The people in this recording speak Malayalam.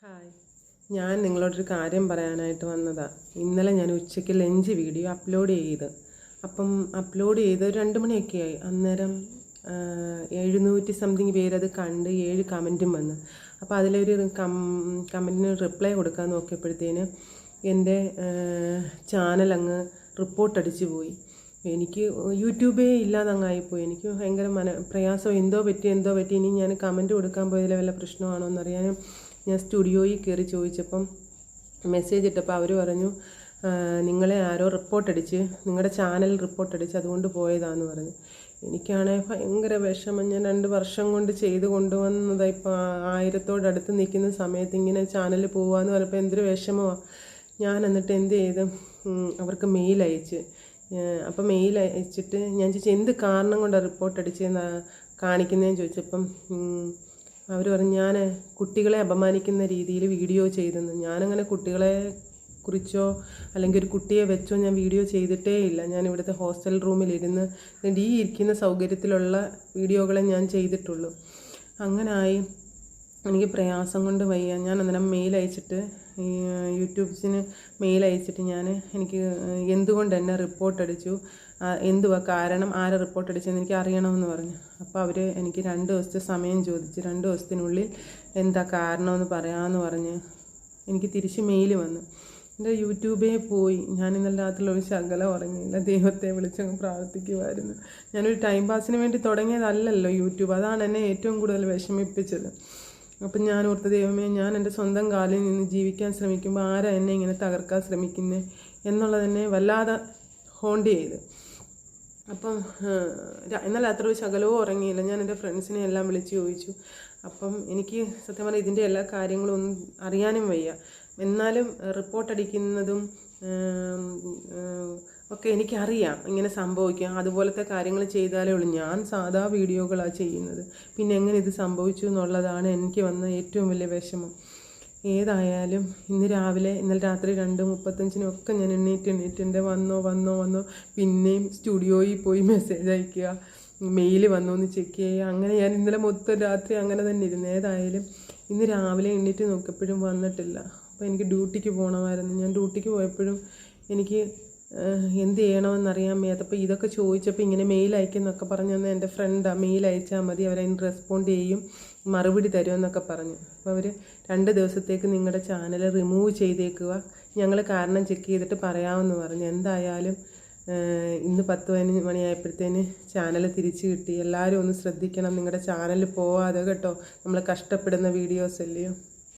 ഹായ്, ഞാൻ നിങ്ങളോടൊരു കാര്യം പറയാനായിട്ട് വന്നതാണ്. ഇന്നലെ ഞാൻ ഉച്ചയ്ക്ക് ലഞ്ച് വീഡിയോ അപ്ലോഡ് ചെയ്ത് ഒരു 2 മണിയൊക്കെ ആയി. അന്നേരം 700 സംതിങ് പേരത് കണ്ട് 7 കമൻറ്റും വന്നു. അപ്പോൾ അതിലൊരു കമൻറ്റിന് റിപ്ലൈ കൊടുക്കാൻ നോക്കിയപ്പോഴത്തേന് എൻ്റെ ചാനൽ അങ്ങ് റിപ്പോർട്ട് അടിച്ചു പോയി. എനിക്ക് യൂട്യൂബേ ഇല്ലാതങ്ങായിപ്പോയി. എനിക്ക് ഭയങ്കര പ്രയാസം. എന്തോ പറ്റി ഇനി ഞാൻ കമൻറ്റ് കൊടുക്കാൻ പോയതിൽ വല്ല പ്രശ്നമാണോ എന്നറിയാനും ഞാൻ സ്റ്റുഡിയോയിൽ കയറി ചോദിച്ചപ്പം മെസ്സേജ് ഇട്ടപ്പോൾ അവർ പറഞ്ഞു, നിങ്ങളെ ആരോ നിങ്ങളുടെ ചാനൽ റിപ്പോർട്ടടിച്ച് അതുകൊണ്ട് പോയതാണെന്ന് പറഞ്ഞു. എനിക്കാണെങ്കിൽ ഭയങ്കര വിഷമം. ഞാൻ 2 വർഷം കൊണ്ട് ചെയ്ത് കൊണ്ടുവന്നത് ഇപ്പോൾ 1000-ഓടടുത്ത് നിൽക്കുന്ന സമയത്ത് ഇങ്ങനെ ചാനൽ പോവാന്ന് പറഞ്ഞപ്പോൾ എന്തൊരു വിഷമമാണ്. ഞാൻ എന്നിട്ട് എന്ത് ചെയ്ത് അവർക്ക് മെയിൽ അയച്ച്. അപ്പോൾ മെയിൽ അയച്ചിട്ട് ഞാൻ ചോദിച്ചു എന്ത് കാരണം കൊണ്ടാണ് റിപ്പോർട്ടടിച്ചതെന്ന് കാണിക്കുന്നതെന്ന് ചോദിച്ചപ്പം അവർ പറഞ്ഞു, ഞാൻ കുട്ടികളെ അപമാനിക്കുന്ന രീതിയിൽ വീഡിയോ ചെയ്തെന്ന്. ഞാനങ്ങനെ കുട്ടികളെ കുറിച്ചോ അല്ലെങ്കിൽ ഒരു കുട്ടിയെ വെച്ചോ ഞാൻ വീഡിയോ ചെയ്തിട്ടേ ഇല്ല. ഞാൻ ഇവിടുത്തെ ഹോസ്റ്റൽ റൂമിലിരുന്ന് ഈ ഇരിക്കുന്ന സൗകര്യത്തിലുള്ള വീഡിയോകളെ ഞാൻ ചെയ്തിട്ടുള്ളൂ. അങ്ങനായി എനിക്ക് പ്രയാസം കൊണ്ട് വയ്യ. ഞാൻ അന്നേരം മെയിൽ അയച്ചിട്ട് യൂട്യൂബ്സിന് മെയിൽ അയച്ചിട്ട് എനിക്ക് എന്തുകൊണ്ട് എന്നെ റിപ്പോർട്ടടിച്ചു, എന്തുവാ കാരണം, ആരെ റിപ്പോർട്ടടിച്ചെന്ന് എനിക്ക് അറിയണമെന്ന് പറഞ്ഞു. അപ്പോൾ അവർ എനിക്ക് 2 ദിവസത്തെ സമയം ചോദിച്ചു. 2 ദിവസത്തിനുള്ളിൽ എന്താ കാരണമെന്ന് പറയാമെന്ന് പറഞ്ഞ് എനിക്ക് തിരിച്ച് മെയിൽ വന്നു. എൻ്റെ യൂട്യൂബേ പോയി. ഞാൻ ഇന്നലെ രാത്രി ഒരു ശകലം ഉറങ്ങിയില്ല. ദൈവത്തെ വിളിച്ചങ്ങ് പ്രാർത്ഥിക്കുമായിരുന്നു. ഞാനൊരു ടൈം പാസിന് വേണ്ടി തുടങ്ങിയതല്ലല്ലോ യൂട്യൂബ്. അതാണ് എന്നെ ഏറ്റവും കൂടുതൽ വിഷമിപ്പിച്ചത്. അപ്പം ഞാൻ ഓർത്ത, ദൈവമേ, ഞാൻ എൻ്റെ സ്വന്തം കാലിൽ നിന്ന് ജീവിക്കാൻ ശ്രമിക്കുമ്പോൾ ആരാ എന്നെ ഇങ്ങനെ തകർക്കാൻ ശ്രമിക്കുന്നത് എന്നുള്ളതെന്നെ വല്ലാതെ ഹോണ്ട് ചെയ്ത്. അപ്പം എന്നാൽ അത്ര ഒരു ശകലവും ഉറങ്ങിയില്ല. ഞാൻ എൻ്റെ ഫ്രണ്ട്സിനെ എല്ലാം വിളിച്ച് ചോദിച്ചു. അപ്പം എനിക്ക് സത്യം പറഞ്ഞാൽ ഇതിൻ്റെ എല്ലാ കാര്യങ്ങളും ഒന്നും അറിയാനും വയ്യ. എന്നാലും റിപ്പോർട്ടടിക്കുന്നതും ഒക്കെ എനിക്കറിയാം ഇങ്ങനെ സംഭവിക്കാം. അതുപോലത്തെ കാര്യങ്ങൾ ചെയ്താലേ ഉള്ളൂ. ഞാൻ സാധാ വീഡിയോകളാണ് ചെയ്യുന്നത്. പിന്നെ എങ്ങനെ ഇത് സംഭവിച്ചു എന്നുള്ളതാണ് എനിക്ക് വന്ന ഏറ്റവും വലിയ വിഷമം. ഏതായാലും ഇന്നലെ രാത്രി 2:35 ഞാൻ എണീറ്റ് വന്നോ പിന്നെയും സ്റ്റുഡിയോയിൽ പോയി മെസ്സേജ് അയയ്ക്കുക, മെയിൽ വന്നോ എന്ന് ചെക്ക് ചെയ്യുക. അങ്ങനെ ഞാൻ ഇന്നലെ മൊത്തം രാത്രി അങ്ങനെ തന്നെ ഇരുന്നു. ഏതായാലും ഇന്ന് രാവിലെ എണീറ്റ് നോക്കിയപ്പോഴും വന്നിട്ടില്ല. അപ്പോൾ എനിക്ക് ഡ്യൂട്ടിക്ക് പോകണമായിരുന്നു. ഞാൻ ഡ്യൂട്ടിക്ക് പോയപ്പോഴും എനിക്ക് എന്ത് ചെയ്യണമെന്നറിയാൻ വയ്യാത്തപ്പോൾ ഇതൊക്കെ ചോദിച്ചപ്പോൾ ഇങ്ങനെ മെയിൽ അയക്കുമെന്നൊക്കെ പറഞ്ഞു തന്നെ എൻ്റെ ഫ്രണ്ടാണ്. മെയിൽ അയച്ചാൽ മതി, അവരതിന് റെസ്പോണ്ട് ചെയ്യും, മറുപടി തരുമെന്നൊക്കെ പറഞ്ഞു. അപ്പോൾ അവർ 2 ദിവസത്തേക്ക് നിങ്ങളുടെ ചാനൽ റിമൂവ് ചെയ്തേക്കുക, ഞങ്ങൾ കാരണം ചെക്ക് ചെയ്തിട്ട് പറയാമെന്ന് പറഞ്ഞു. എന്തായാലും ഇന്ന് 10-15 മണിയായപ്പോഴത്തേന് ചാനൽ തിരിച്ച് കിട്ടി. എല്ലാവരും ഒന്ന് ശ്രദ്ധിക്കണം, നിങ്ങളുടെ ചാനൽ പോവാതെ കേട്ടോ. നമ്മൾ കഷ്ടപ്പെടുന്ന വീഡിയോസ് അല്ലയോ.